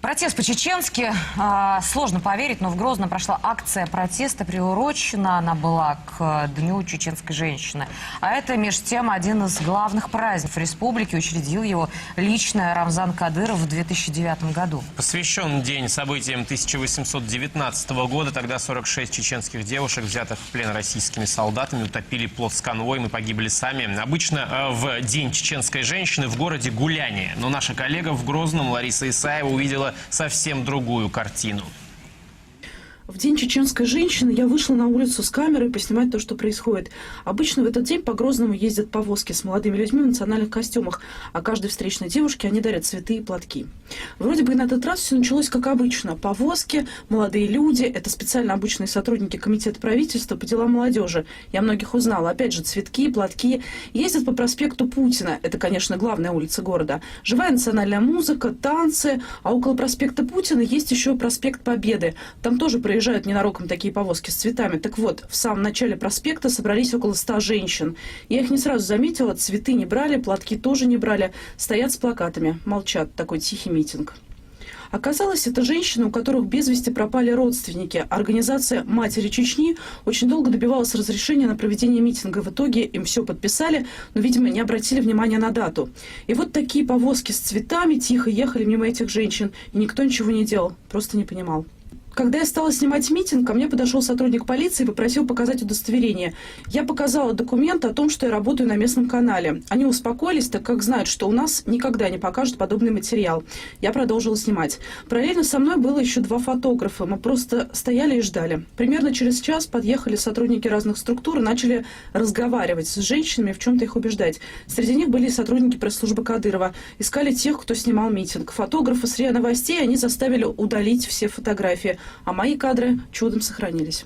Протест по-чеченски. Сложно поверить, но в Грозном прошла акция протеста, приурочена она была к Дню чеченской женщины. А это, между тем, один из главных праздников республики. Учредил его лично Рамзан Кадыров в 2009 году. Посвящен день событиям 1819 года. Тогда 46 чеченских девушек, взятых в плен российскими солдатами, утопили плот с конвоем и погибли сами. Обычно в День чеченской женщины в городе гуляние. Но наша коллега в Грозном, Лариса Исаева, увидела совсем другую картину. В День чеченской женщины я вышла на улицу с камерой поснимать то, что происходит. Обычно в этот день по Грозному ездят повозки с молодыми людьми в национальных костюмах, а каждой встречной девушке они дарят цветы и платки. Вроде бы на этот раз все началось как обычно. Повозки, молодые люди, это специально обученные сотрудники комитета правительства по делам молодежи. Я многих узнала. Опять же, цветки, платки. Ездят по проспекту Путина. Это, конечно, главная улица города. Живая национальная музыка, танцы. А около проспекта Путина есть еще проспект Победы. Там тоже проезжают ненароком такие повозки с цветами. Так вот, в самом начале проспекта собрались около 100 женщин. Я их не сразу заметила, цветы не брали, платки тоже не брали. Стоят с плакатами, молчат, такой тихий митинг. Оказалось, это женщины, у которых без вести пропали родственники. Организация «Матери Чечни» очень долго добивалась разрешения на проведение митинга. В итоге им все подписали, но, видимо, не обратили внимания на дату. И вот такие повозки с цветами тихо ехали мимо этих женщин, и никто ничего не делал, просто не понимал. Когда я стала снимать митинг, ко мне подошел сотрудник полиции и попросил показать удостоверение. Я показала документ о том, что я работаю на местном канале. Они успокоились, так как знают, что у нас никогда не покажут подобный материал. Я продолжила снимать. Параллельно со мной было еще 2 фотографа. Мы просто стояли и ждали. Примерно через час подъехали сотрудники разных структур и начали разговаривать с женщинами, в чем-то их убеждать. Среди них были сотрудники пресс-службы Кадырова. Искали тех, кто снимал митинг. Фотографы с РИА Новостей, они заставили удалить все фотографии. А мои кадры чудом сохранились.